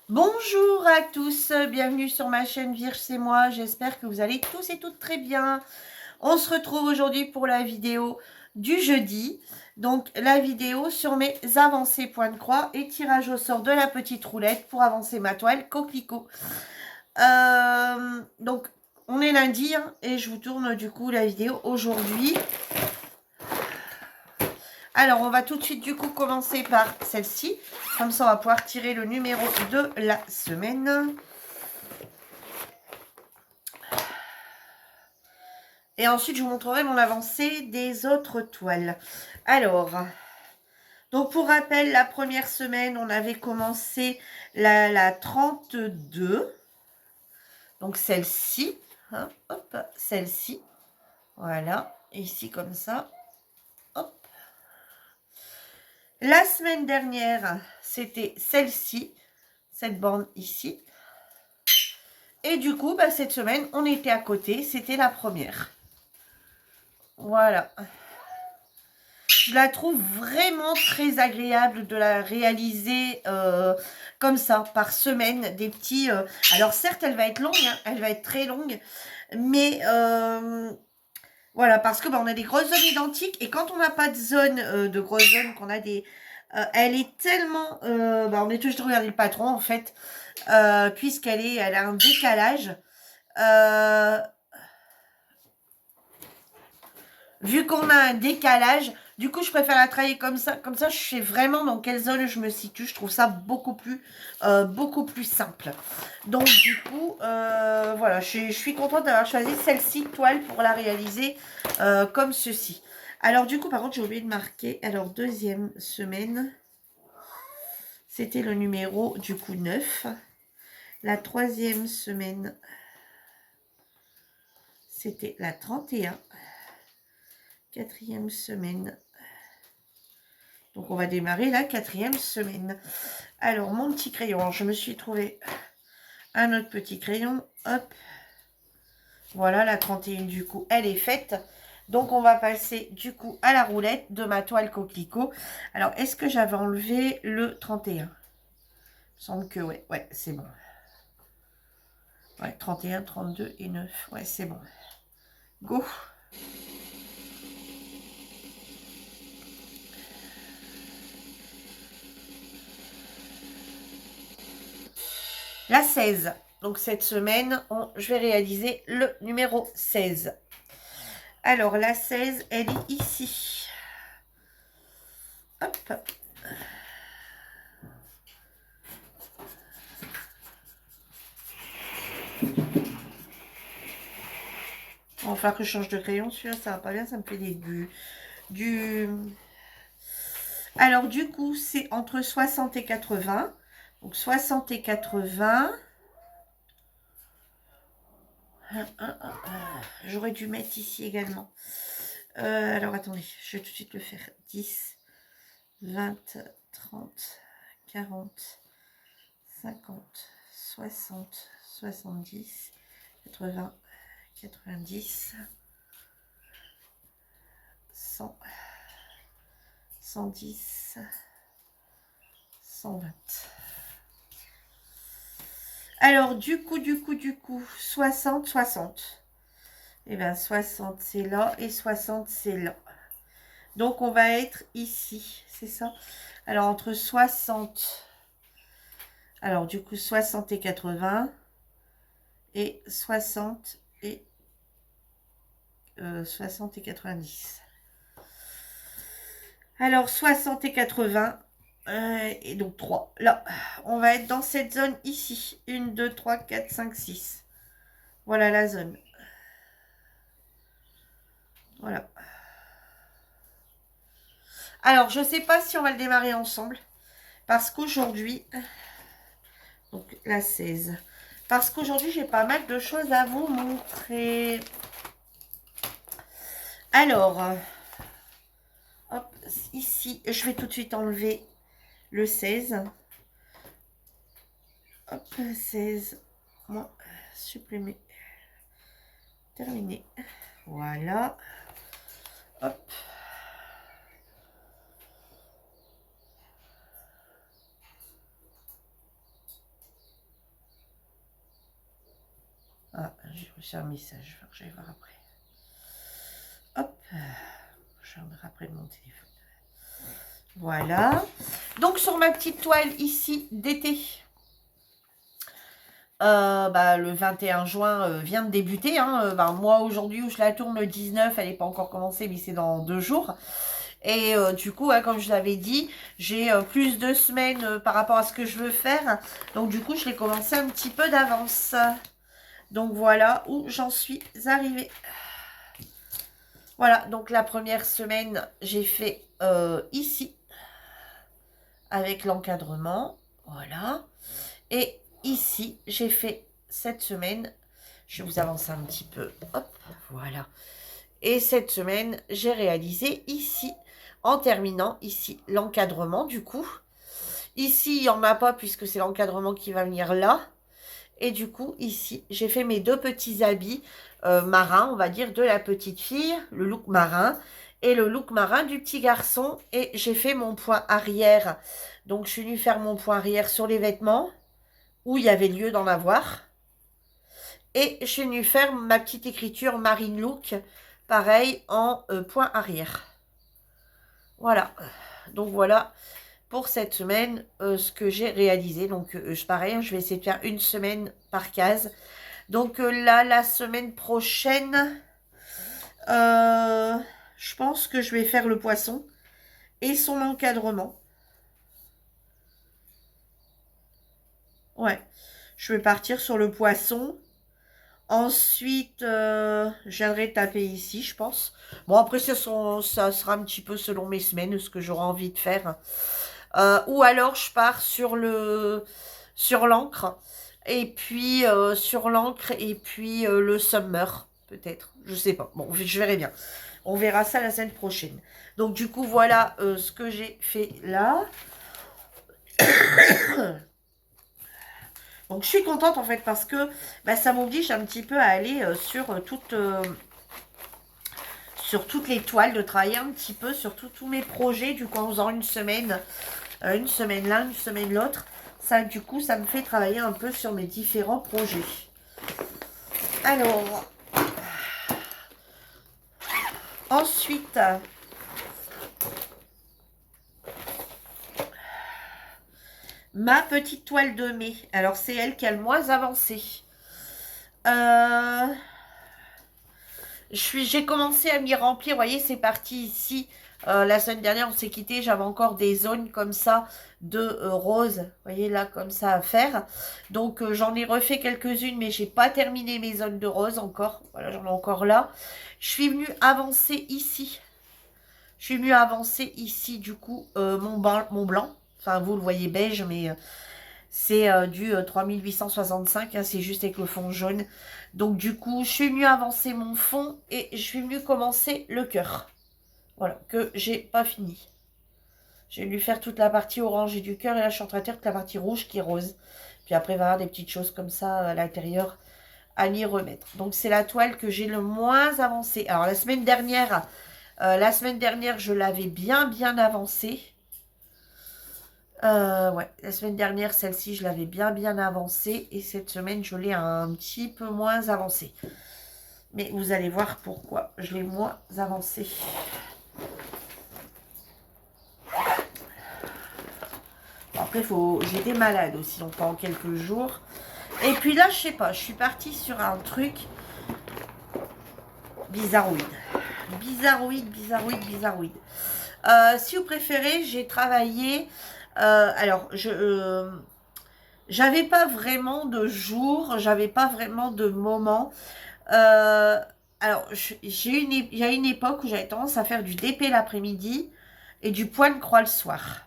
Bonjour à tous, bienvenue sur ma chaîne Vierge c'est moi, j'espère que vous allez tous et toutes très bien. On se retrouve aujourd'hui pour la vidéo du jeudi, donc la vidéo sur mes avancées point de croix et tirage au sort de la petite roulette pour avancer ma toile coquelicot. Donc on est lundi hein, et je vous tourne du coup la vidéo aujourd'hui. Alors, on va tout de suite du coup commencer par celle-ci. Comme ça, on va pouvoir tirer le numéro de la semaine. Et ensuite, je vous montrerai mon avancée des autres toiles. Alors, donc pour rappel, la première semaine, on avait commencé la 32. Donc celle-ci. Hein, hop, celle-ci. Voilà. Et ici comme ça. Hop. La semaine dernière, c'était celle-ci. Cette bande ici. Et du coup, bah, cette semaine, on était à côté. C'était la première. Voilà. Je la trouve vraiment très agréable de la réaliser comme ça, par semaine. Des petits... alors certes, elle va être longue, hein, elle va être très longue. Mais voilà, parce que bah, on a des grosses zones identiques. Et quand on n'a pas de zone, de grosses zones, qu'on a des... elle est tellement... bah, on est toujours de regarder le patron, en fait. Elle a un décalage. Vu qu'on a un décalage, du coup, je préfère la travailler comme ça. Comme ça, je sais vraiment dans quelle zone je me situe. Je trouve ça beaucoup plus simple. Donc, du coup, voilà, je suis contente d'avoir choisi celle-ci, toile, pour la réaliser comme ceci. Alors, du coup, par contre, j'ai oublié de marquer. Alors, deuxième semaine, c'était le numéro, du coup, 9. La troisième semaine, c'était la 31. Quatrième semaine. Donc, on va démarrer la quatrième semaine. Alors, mon petit crayon. Alors, je me suis trouvé un autre petit crayon. Hop. Voilà, la 31, du coup, elle est faite. Donc, on va passer, du coup, à la roulette de ma toile coquelicot. Alors, est-ce que j'avais enlevé le 31? Il me semble que, ouais, c'est bon. Ouais, 31, 32 et 9. Ouais, c'est bon. Go! La 16. Donc, cette semaine, je vais réaliser le numéro 16. Alors, la 16, elle est ici. Hop. Il va falloir que je change de crayon. Celui-là, ça va pas bien. Ça me fait du... Alors, du coup, c'est entre 60 et 80. Donc, 60 et 80. J'aurais dû mettre ici également. Alors, attendez. Je vais tout de suite le faire. 10, 20, 30, 40, 50, 60, 70, 80, 90, 100, 110, 120. Alors, du coup, 60, 60. Et bien, 60, c'est là, et 60, c'est là. Donc, on va être ici, c'est ça? Alors, entre 60, alors, du coup, 60 et 80, et 60 et 90. Alors, 60 et 80, et donc 3. Là, on va être dans cette zone ici. 1, 2, 3, 4, 5, 6. Voilà la zone. Voilà. Alors, je ne sais pas si on va le démarrer ensemble. Parce qu'aujourd'hui, donc la 16. Parce qu'aujourd'hui, j'ai pas mal de choses à vous montrer. Alors, hop, ici, je vais tout de suite enlever le 16. Hop, 16. Moi, supprimer. Terminé. Voilà. Hop. Ah, j'ai reçu un message. Je vais voir après. Hop. Je vais après de mon téléphone. Voilà. Donc, sur ma petite toile ici d'été, le 21 juin vient de débuter. Hein. Moi, aujourd'hui, où je la tourne le 19, elle n'est pas encore commencée, mais c'est dans 2 jours. Et du coup, comme je l'avais dit, j'ai plus de semaines par rapport à ce que je veux faire. Donc, du coup, je l'ai commencé un petit peu d'avance. Donc, voilà où j'en suis arrivée. Voilà, donc la première semaine, j'ai fait ici, avec l'encadrement. Voilà. Et ici, j'ai fait cette semaine. Je vais vous avancer un petit peu. Hop, voilà. Et cette semaine, j'ai réalisé ici, en terminant ici, l'encadrement du coup. Ici, il n'y en a pas puisque c'est l'encadrement qui va venir là. Et du coup, ici, j'ai fait mes 2 petits habits marins, on va dire, de la petite fille, le look marin, et le look marin du petit garçon. Et j'ai fait mon point arrière. Donc, je suis venue faire mon point arrière sur les vêtements, où il y avait lieu d'en avoir. Et je suis venue faire ma petite écriture Marine Look, pareil, en point arrière. Voilà. Donc, voilà pour cette semaine ce que j'ai réalisé. Donc, pareil, je vais essayer de faire une semaine par case. Donc, là, la semaine prochaine, je pense que je vais faire le poisson et son encadrement. Ouais. Je vais partir sur le poisson. Ensuite, je viendrai taper ici, je pense. Bon, après, ça sera un petit peu selon mes semaines, ce que j'aurai envie de faire. Ou alors, je pars sur l'encre. Et puis, sur l'encre, et puis le summer, peut-être. Je sais pas. Bon, je verrai bien. On verra ça la semaine prochaine. Donc, du coup, voilà ce que j'ai fait là. Donc, je suis contente, en fait, parce que ça m'oblige un petit peu à aller sur toutes les toiles, de travailler un petit peu sur tous mes projets, du coup, en faisant une semaine là, une semaine l'autre. Ça, du coup, ça me fait travailler un peu sur mes différents projets. Alors, ensuite, ma petite toile de mai. Alors, c'est elle qui a le moins avancé. J'ai commencé à m'y remplir. Vous voyez, c'est parti ici. La semaine dernière, on s'est quitté. J'avais encore des zones comme ça de rose. Vous voyez, là, comme ça à faire. Donc, j'en ai refait quelques-unes, mais j'ai pas terminé mes zones de rose encore. Voilà, j'en ai encore là. Je suis venue avancer ici. Je suis venue avancer ici, du coup, mon blanc. Enfin, vous le voyez beige, mais c'est du 3865. Hein, c'est juste avec le fond jaune. Donc, du coup, je suis venue avancer mon fond et je suis venue commencer le cœur. Voilà, que j'ai pas fini. J'ai dû faire toute la partie orange et du cœur. Et là, je suis en train de faire toute la partie rouge qui est rose. Puis après, il va y avoir des petites choses comme ça à l'intérieur à m'y remettre. Donc, c'est la toile que j'ai le moins avancée. Alors, la semaine dernière, je l'avais bien avancée. Ouais, la semaine dernière, celle-ci, je l'avais bien avancée. Et cette semaine, je l'ai un petit peu moins avancée. Mais vous allez voir pourquoi je l'ai moins avancée. Après, j'étais malade aussi, donc pendant quelques jours. Et puis là, je sais pas, je suis partie sur un truc bizarroïde. Bizarroïde. Si vous préférez, j'ai travaillé... alors, j'avais pas vraiment de jour, j'avais pas vraiment de moment. Alors, il y a une époque où j'avais tendance à faire du DP l'après-midi et du point de croix le soir.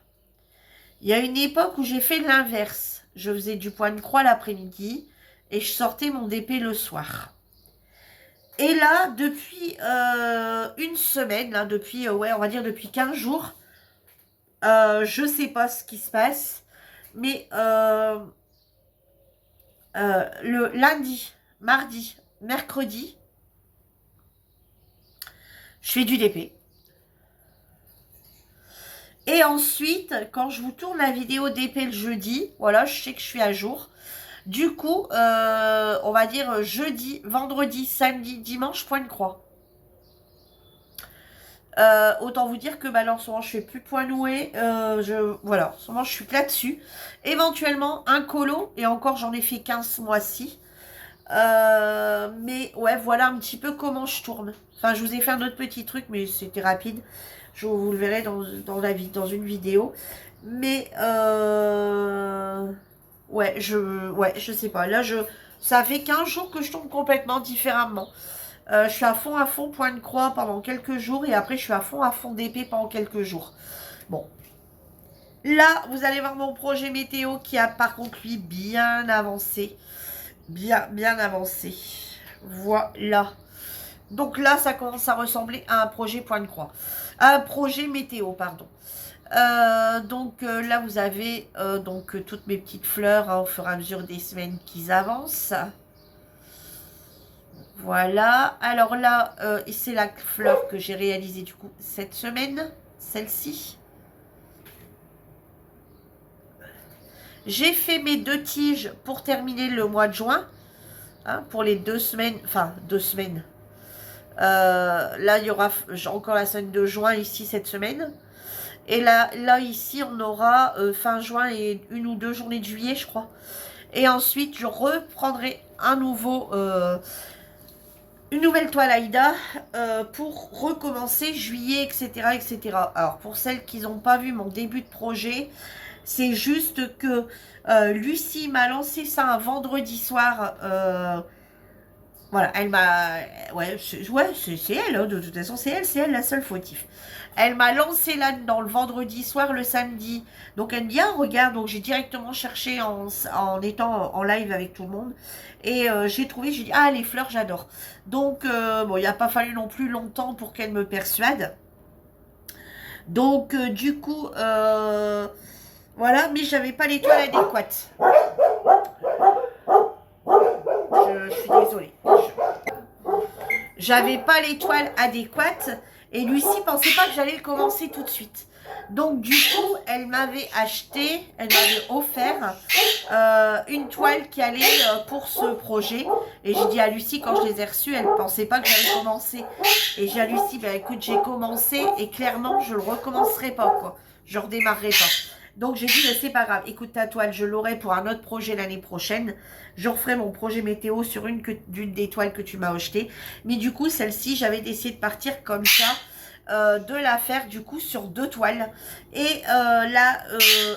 Il y a une époque où j'ai fait l'inverse. Je faisais du point de croix l'après-midi et je sortais mon DP le soir. Et là, depuis une semaine, là, depuis, ouais, on va dire depuis 15 jours, je sais pas ce qui se passe, mais le lundi, mardi, mercredi, je fais du DP. Et ensuite, quand je vous tourne la vidéo DP le jeudi, voilà, je sais que je suis à jour. Du coup, on va dire jeudi, vendredi, samedi, dimanche, point de croix. Autant vous dire que bah, en ce moment je fais plus point noué, voilà, en ce moment je suis que là-dessus. Éventuellement un colo, et encore j'en ai fait 15 ce mois-ci. Mais ouais, voilà un petit peu comment je tourne. Enfin, je vous ai fait un autre petit truc, mais c'était rapide. Vous le verrez dans une vidéo. Mais ouais, je sais pas. Là, ça fait 15 jours que je tourne complètement différemment. Je suis à fond, point de croix pendant quelques jours. Et après, je suis à fond d'épée pendant quelques jours. Bon. Là, vous allez voir mon projet météo qui a par contre, lui, bien avancé. Bien avancé. Voilà. Donc là, ça commence à ressembler à un projet point de croix. À un projet météo, pardon. Là, vous avez toutes mes petites fleurs hein, au fur et à mesure des semaines qui avancent. Voilà. Alors là, c'est la fleur que j'ai réalisée du coup cette semaine. Celle-ci. J'ai fait mes 2 tiges pour terminer le mois de juin. Hein, pour les 2 semaines. Enfin, 2 semaines. Là, il y aura encore la semaine de juin ici cette semaine. Et là ici, on aura fin juin et 1 ou 2 journées de juillet, je crois. Et ensuite, je reprendrai une nouvelle toile Aïda pour recommencer juillet, etc., etc. Alors, pour celles qui n'ont pas vu mon début de projet, c'est juste que Lucie m'a lancé ça un vendredi soir. Voilà, elle m'a... Ouais, c'est elle, hein, de toute façon, c'est elle la seule fautive. Elle m'a lancé là-dedans le vendredi soir, le samedi. Donc elle me dit, ah, regarde, donc j'ai directement cherché en étant en live avec tout le monde. Et j'ai trouvé, j'ai dit, ah, les fleurs, j'adore. Donc, bon, il n'a pas fallu non plus longtemps pour qu'elle me persuade. Donc, du coup, voilà, mais j'avais pas l'étoile adéquate. Je suis désolée. J'avais pas l'étoile adéquate et Lucie pensait pas que j'allais commencer tout de suite. Donc du coup, elle m'avait offert une toile qui allait pour ce projet. Et j'ai dit à Lucie, quand je les ai reçues, elle pensait pas que j'allais commencer. Et j'ai dit à Lucie, bah écoute, j'ai commencé et clairement, je le recommencerai pas, quoi. Je redémarrerai pas. Donc j'ai dit, c'est pas grave, écoute ta toile, je l'aurai pour un autre projet l'année prochaine. Je referai mon projet météo sur d'une des toiles que tu m'as achetées. Mais du coup, celle-ci, j'avais décidé de partir comme ça. De la faire du coup sur 2 toiles. Et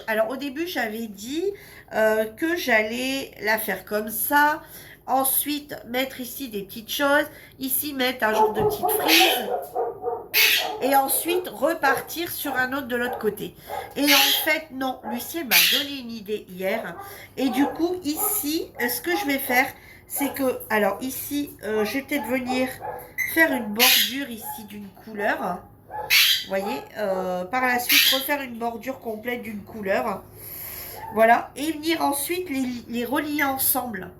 alors au début, j'avais dit que j'allais la faire comme ça. Ensuite, mettre ici des petites choses. Ici, mettre un genre de petite frise. Et ensuite, repartir sur un autre de l'autre côté. Et en fait, non, Lucie m'a donné une idée hier. Et du coup, ici, ce que je vais faire, c'est que, alors ici, je vais peut-être venir faire une bordure ici d'une couleur. Vous voyez, par la suite, refaire une bordure complète d'une couleur. Voilà. Et venir ensuite les relier ensemble.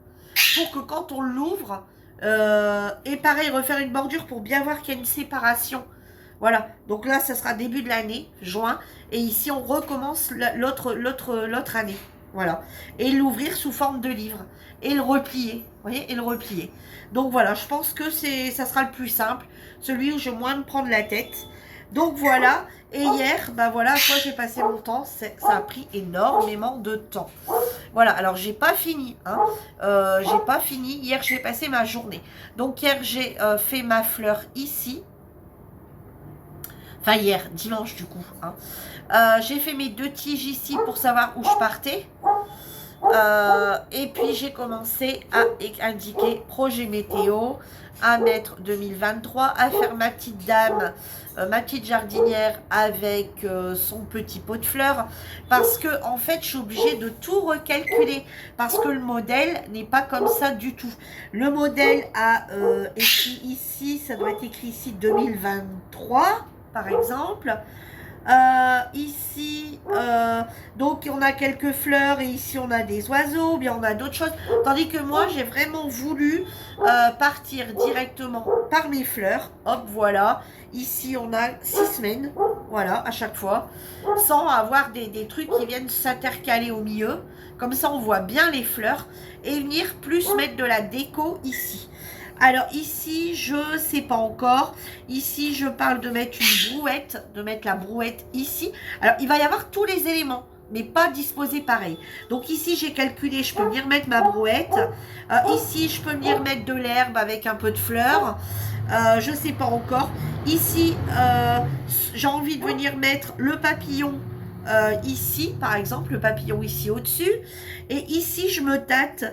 Pour que quand on l'ouvre, et pareil, refaire une bordure pour bien voir qu'il y a une séparation. Voilà, donc là, ça sera début de l'année, juin. Et ici, on recommence l'autre année. Voilà. Et l'ouvrir sous forme de livre. Et le replier. Vous voyez, et le replier. Donc voilà, je pense que ça sera le plus simple. Celui où je vais moins me prendre la tête. Donc voilà. Et hier, bah voilà, à quoi j'ai passé mon temps. Ça a pris énormément de temps. Voilà, alors j'ai pas fini. Hein. J'ai pas fini. Hier, j'ai passé ma journée. Donc hier, j'ai fait ma fleur ici. Enfin hier, dimanche du coup. Hein. J'ai fait mes 2 tiges ici pour savoir où je partais. Et puis j'ai commencé à indiquer projet météo, à mettre 2023, à faire ma petite dame, ma petite jardinière avec son petit pot de fleurs. Parce que en fait je suis obligée de tout recalculer. Parce que le modèle n'est pas comme ça du tout. Le modèle a écrit ici, ça doit être écrit ici 2023 par exemple. Ici, donc on a quelques fleurs et ici on a des oiseaux, bien on a d'autres choses. Tandis que moi, j'ai vraiment voulu partir directement par mes fleurs. Hop, voilà. Ici, on a 6 semaines, voilà, à chaque fois, sans avoir des trucs qui viennent s'intercaler au milieu. Comme ça, on voit bien les fleurs et venir plus mettre de la déco ici. Alors ici, je sais pas encore. Ici, je parle de mettre une brouette, de mettre la brouette ici. Alors, il va y avoir tous les éléments, mais pas disposés pareil. Donc ici, j'ai calculé, je peux venir mettre ma brouette. Ici, je peux venir mettre de l'herbe avec un peu de fleurs. Je sais pas encore. Ici, j'ai envie de venir mettre le papillon ici, par exemple, le papillon ici au-dessus. Et ici, je me tâte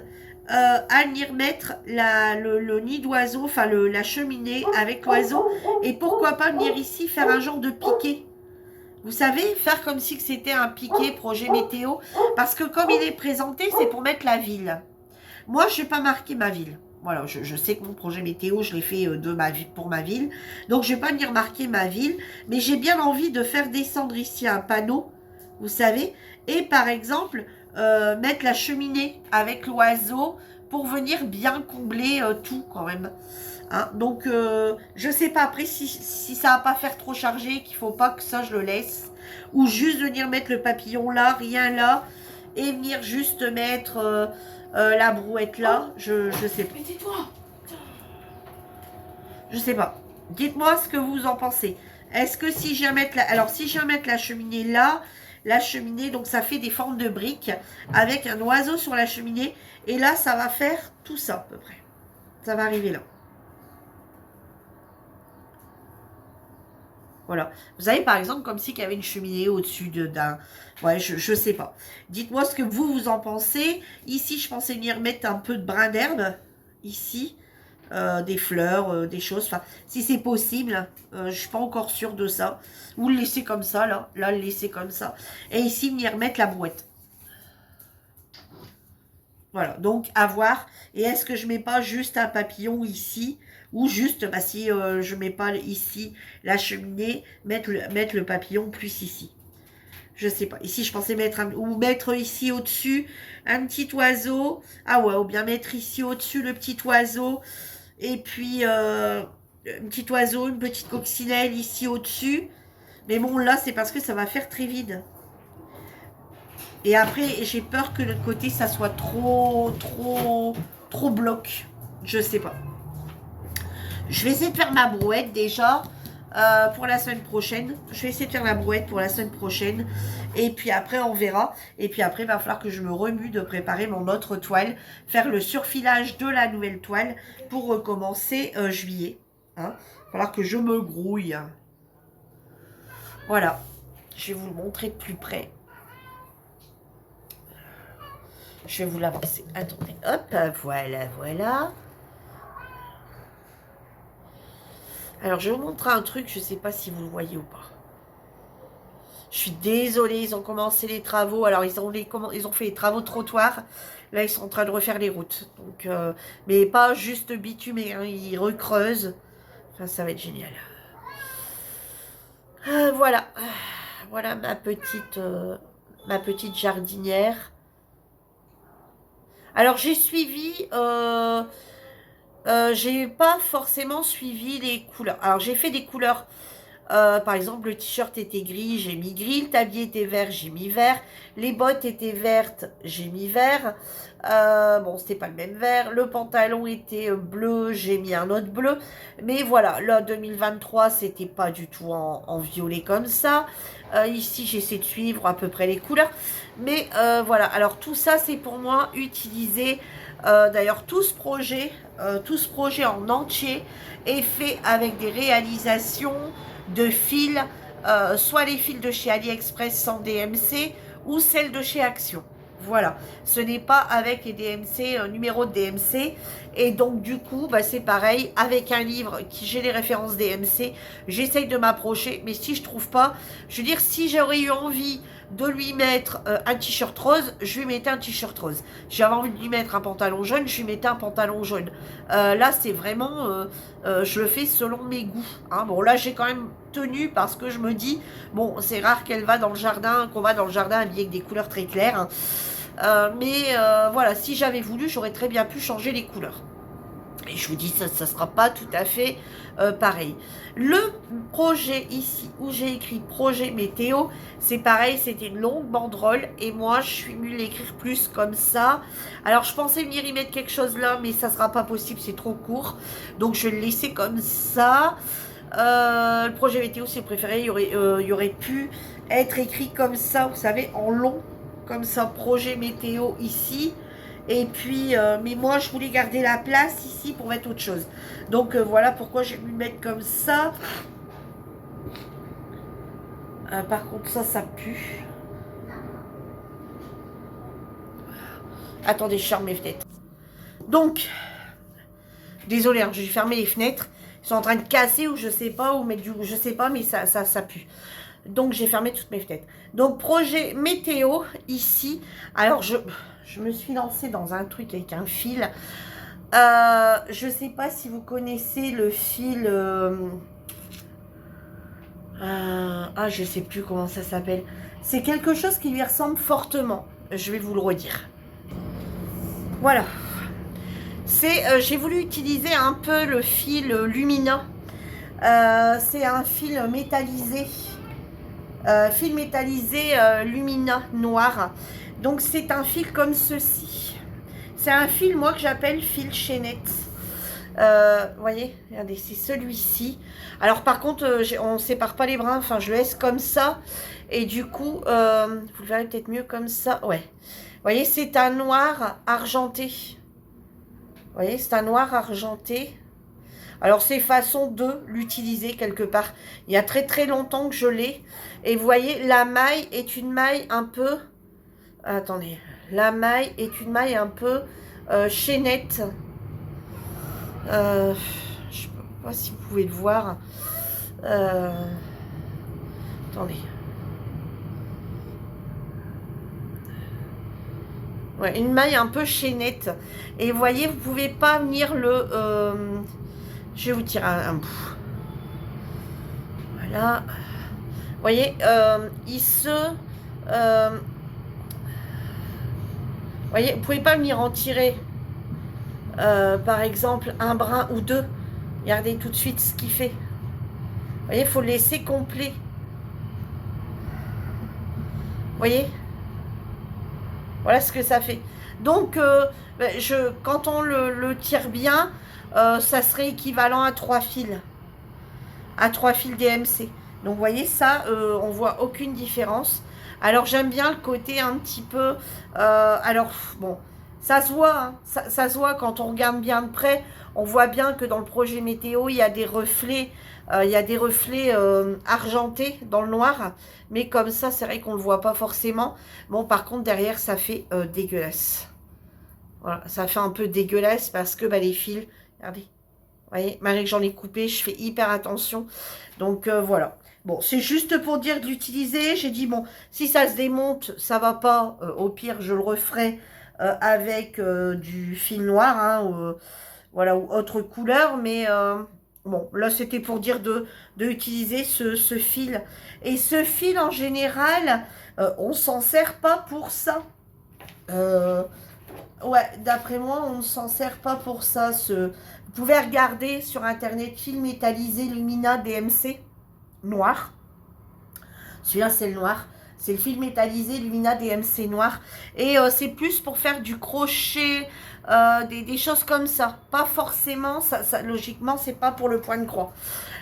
à venir mettre le nid d'oiseau, enfin la cheminée avec l'oiseau. Et pourquoi pas venir ici faire un genre de piquet. Vous savez, faire comme si c'était un piquet projet météo. Parce que comme il est présenté, c'est pour mettre la ville. Moi, je n'ai pas marqué ma ville. Voilà, je sais que mon projet météo, je l'ai fait pour ma ville. Donc, je ne vais pas venir marquer ma ville. Mais j'ai bien envie de faire descendre ici un panneau, vous savez. Et par exemple, mettre la cheminée avec l'oiseau pour venir bien combler tout quand même. Hein, donc, je sais pas après si ça va pas faire trop chargé, qu'il faut pas que ça je le laisse. Ou juste venir mettre le papillon là, rien là. Et venir juste mettre la brouette là. Je sais pas. Mais tais-toi. Je sais pas. Dites-moi ce que vous en pensez. Est-ce que si je viens mettre la... Alors, si je viens mettre la cheminée là, la cheminée, donc ça fait des formes de briques avec un oiseau sur la cheminée. Et là, ça va faire tout ça à peu près. Ça va arriver là. Voilà. Vous savez, par exemple, comme si il y avait une cheminée au-dessus d'un... Ouais, je sais pas. Dites-moi ce que vous en pensez. Ici, je pensais venir mettre un peu de brin d'herbe. Ici. Des fleurs, des choses. Enfin, si c'est possible, je suis pas encore sûre de ça. Ou le laisser comme ça, là. Là, le laisser comme ça. Et ici, venir mettre la brouette. Voilà, donc à voir. Et est-ce que je mets pas juste un papillon ici ou juste, bah, si je mets pas ici la cheminée, mettre le papillon plus ici. Je sais pas. Ici, je pensais mettre ou mettre ici au-dessus un petit oiseau. Ah ouais, ou bien mettre ici au-dessus le petit oiseau. Et puis, un petit oiseau, une petite coccinelle ici au-dessus. Mais bon, là, c'est parce que ça va faire très vide. Et après, j'ai peur que de l'autre côté, ça soit trop bloc. Je sais pas. Je vais essayer de faire ma brouette déjà pour la semaine prochaine. Je vais essayer de faire la brouette pour la semaine prochaine. Et puis après, on verra. Et puis après, il va falloir que je me remue de préparer mon autre toile. Faire le surfilage de la nouvelle toile pour recommencer juillet. Hein. Il va falloir que je me grouille. Voilà. Je vais vous le montrer de plus près. Je vais vous l'avancer. Attendez, hop, voilà. Alors, je vais vous montrer un truc, je ne sais pas si vous le voyez ou pas. Je suis désolée, ils ont commencé les travaux. Alors, ils ont fait les travaux de trottoir. Là, ils sont en train de refaire les routes. Donc, mais pas juste bitumé, hein, ils recreusent. Enfin, ça va être génial. Voilà. Voilà ma petite jardinière. Alors, j'ai suivi... j'ai pas forcément suivi les couleurs. Alors, j'ai fait des couleurs. Par exemple, le t-shirt était gris, j'ai mis gris. Le tablier était vert, j'ai mis vert. Les bottes étaient vertes, j'ai mis vert. Bon, c'était pas le même vert. Le pantalon était bleu, j'ai mis un autre bleu. Mais voilà, là, 2023, c'était pas du tout en violet comme ça. Ici, j'essaie de suivre à peu près les couleurs. Mais voilà, alors tout ça, c'est pour moi utiliser... D'ailleurs, tout ce projet en entier est fait avec des réalisations de fils, soit les fils de chez AliExpress sans DMC ou celles de chez Action. Voilà, ce n'est pas avec les DMC, numéro de DMC. Et donc du coup, bah, c'est pareil, avec un livre qui j'ai les références DMC, j'essaye de m'approcher. Mais si je trouve pas, je veux dire, si j'aurais eu envie de lui mettre un t-shirt rose, je lui mettais un t-shirt rose. J'avais envie de lui mettre un pantalon jaune, je lui mettais un pantalon jaune. Là, c'est vraiment, je le fais selon mes goûts. Hein. Bon, là, j'ai quand même tenu parce que je me dis, bon, c'est rare qu'elle va dans le jardin, qu'on va dans le jardin habillé avec des couleurs très claires. Hein. Mais voilà, si j'avais voulu, j'aurais très bien pu changer les couleurs. Et je vous dis, ça ne sera pas tout à fait pareil. Le projet ici, où j'ai écrit projet météo, c'est pareil, c'était une longue banderole. Et moi, je suis venue l'écrire plus comme ça. Alors, je pensais venir y mettre quelque chose là, mais ça ne sera pas possible, c'est trop court. Donc, je vais le laisser comme ça. Le projet météo, c'est préféré. Il y aurait pu être écrit comme ça, vous savez, en long. Comme ça, projet météo ici. Et puis, mais moi, je voulais garder la place ici pour mettre autre chose. Donc, voilà pourquoi j'ai dû le mettre comme ça. Par contre, ça pue. Attendez, je ferme mes fenêtres. Donc, désolé, hein, j'ai fermé les fenêtres. Ils sont en train de casser ou je sais pas, ou mettre du... Je sais pas, mais ça pue. Donc, j'ai fermé toutes mes fenêtres. Donc, projet météo, ici. Alors, je me suis lancée dans un truc avec un fil. Je ne sais pas si vous connaissez le fil... je ne sais plus comment ça s'appelle. C'est quelque chose qui lui ressemble fortement. Je vais vous le redire. Voilà. J'ai voulu utiliser un peu le fil Lumina. C'est un fil métallisé. Fil métallisé Lumina noir. Donc c'est un fil comme ceci. C'est un fil, moi, que j'appelle fil chaînette. Vous voyez, regardez, c'est celui-ci. Alors par contre, on ne sépare pas les brins. Enfin, je le laisse comme ça. Et du coup, vous le verrez peut-être mieux comme ça. Ouais. Vous voyez, c'est un noir argenté. Vous voyez, c'est un noir argenté. Alors, c'est façon de l'utiliser quelque part. Il y a très très longtemps que je l'ai. Et vous voyez, la maille est une maille un peu... Attendez. La maille est une maille un peu chaînette. Je ne sais pas si vous pouvez le voir. Attendez. Ouais, une maille un peu chaînette. Et vous voyez, vous ne pouvez pas venir le... je vais vous tirer un bout. Voilà. Vous voyez, il se... vous voyez, vous ne pouvez pas venir en tirer, par exemple, un brin ou deux. Regardez tout de suite ce qu'il fait. Vous voyez, il faut le laisser complet. Vous voyez? Voilà ce que ça fait. Donc, quand on le tire bien, ça serait équivalent à 3 fils. À 3 fils DMC. Donc, vous voyez, ça, on voit aucune différence. Alors, j'aime bien le côté un petit peu... alors, bon, ça se voit, hein, ça se voit quand on regarde bien de près. On voit bien que dans le projet météo, il y a des reflets, argentés dans le noir. Mais comme ça, c'est vrai qu'on ne le voit pas forcément. Bon, par contre, derrière, ça fait dégueulasse. Voilà, ça fait un peu dégueulasse parce que les fils, regardez. Vous voyez, malgré que j'en ai coupé, je fais hyper attention. Donc, voilà. Bon, c'est juste pour dire de l'utiliser. J'ai dit, bon, si ça se démonte, ça va pas. Au pire, je le referai avec du fil noir, hein, voilà, ou autre couleur. Mais bon, là, c'était pour dire de utiliser ce fil. Et ce fil, en général, on s'en sert pas pour ça. Ouais, d'après moi, on ne s'en sert pas pour ça. Vous pouvez regarder sur Internet, fil métallisé Lumina DMC, noir. Celui-là, c'est le noir. C'est le fil métallisé Lumina DMC noir. Et c'est plus pour faire du crochet, des choses comme ça. Pas forcément, logiquement, c'est pas pour le point de croix.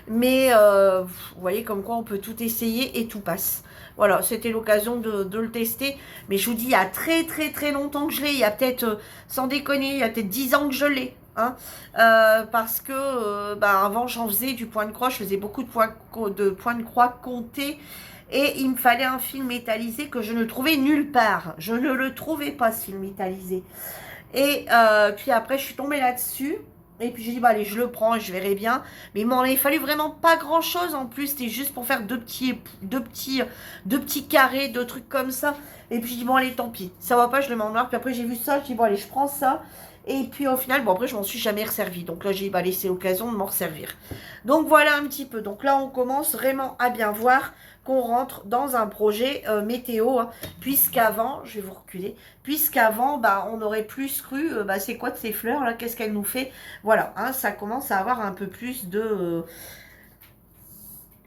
Mais vous voyez comme quoi on peut tout essayer et tout passe. Voilà, c'était l'occasion de le tester. Mais je vous dis, il y a très très très longtemps que je l'ai. Il y a peut-être, sans déconner, il y a peut-être 10 ans que je l'ai. Hein, parce que avant, j'en faisais du point de croix. Je faisais beaucoup de points de croix comptés. Et il me fallait un fil métallisé que je ne trouvais nulle part. Je ne le trouvais pas, ce fil métallisé. Et puis après, je suis tombée là-dessus. Et puis j'ai dit, bah allez, je le prends, je verrai bien. Mais il m'en a fallu vraiment pas grand chose en plus. C'était juste pour faire deux petits carrés, deux trucs comme ça. Et puis j'ai dit, bon allez, tant pis. Ça va pas, je le mets en noir. Puis après j'ai vu ça, je dis, bon allez, je prends ça. Et puis au final, bon après je m'en suis jamais resservi. Donc là j'ai dit, bah allez, c'est l'occasion de m'en resservir. Donc voilà un petit peu. Donc là on commence vraiment à bien voir qu'on rentre dans un projet météo. Hein, puisqu'avant, je vais vous reculer, puisqu'avant, bah, on aurait plus cru, bah, c'est quoi de ces fleurs là, qu'est-ce qu'elles nous fait. Voilà, hein, ça commence à avoir un peu plus de...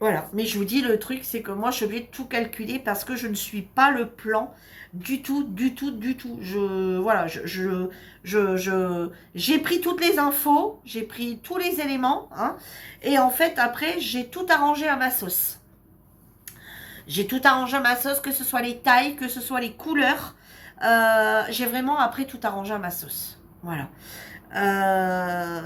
voilà, mais je vous dis, le truc, c'est que moi, je suis obligée de tout calculer parce que je ne suis pas le plan du tout, du tout, du tout. Voilà, j'ai pris toutes les infos, j'ai pris tous les éléments, hein, et en fait, après, j'ai tout arrangé à ma sauce. J'ai tout arrangé à ma sauce, que ce soit les tailles, que ce soit les couleurs. J'ai vraiment après tout arrangé à ma sauce. Voilà.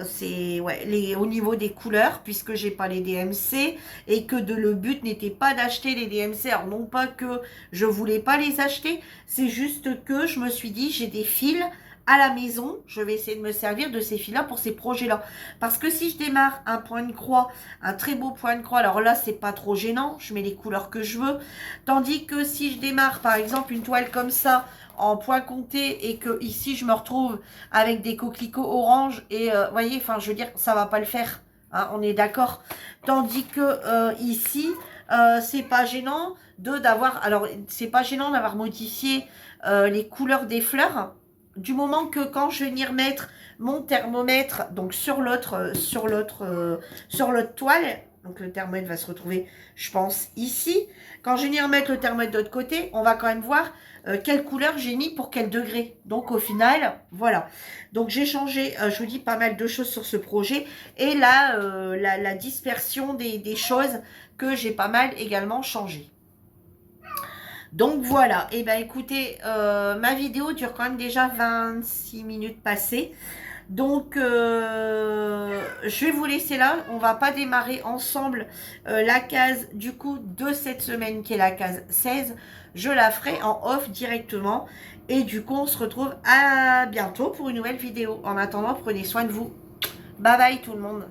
C'est ouais, au niveau des couleurs, puisque j'ai pas les DMC et que le but n'était pas d'acheter les DMC. Alors non pas que je voulais pas les acheter, c'est juste que je me suis dit j'ai des fils à la maison, je vais essayer de me servir de ces fils-là pour ces projets-là. Parce que si je démarre un point de croix, un très beau point de croix, alors là c'est pas trop gênant, je mets les couleurs que je veux. Tandis que si je démarre par exemple une toile comme ça, en point compté et que ici je me retrouve avec des coquelicots orange et voyez, enfin je veux dire ça va pas le faire, hein, on est d'accord. Tandis que ici c'est pas gênant d'avoir, alors c'est pas gênant d'avoir modifié les couleurs des fleurs du moment que quand je vais venir mettre mon thermomètre donc sur l'autre toile, donc le thermomètre va se retrouver je pense ici. Quand je vais venir mettre le thermomètre de l'autre côté, on va quand même voir quelle couleur j'ai mis pour quel degré. Donc au final, voilà. Donc j'ai changé, je vous dis, pas mal de choses sur ce projet. Et là, la dispersion des choses que j'ai pas mal également changé. Donc voilà, et ben écoutez, ma vidéo dure quand même déjà 26 minutes passées. Donc je vais vous laisser là, on va pas démarrer ensemble la case du coup de cette semaine qui est la case 16. Je la ferai en off directement. Et du coup on se retrouve à bientôt pour une nouvelle vidéo. En attendant, prenez soin de vous. Bye bye tout le monde.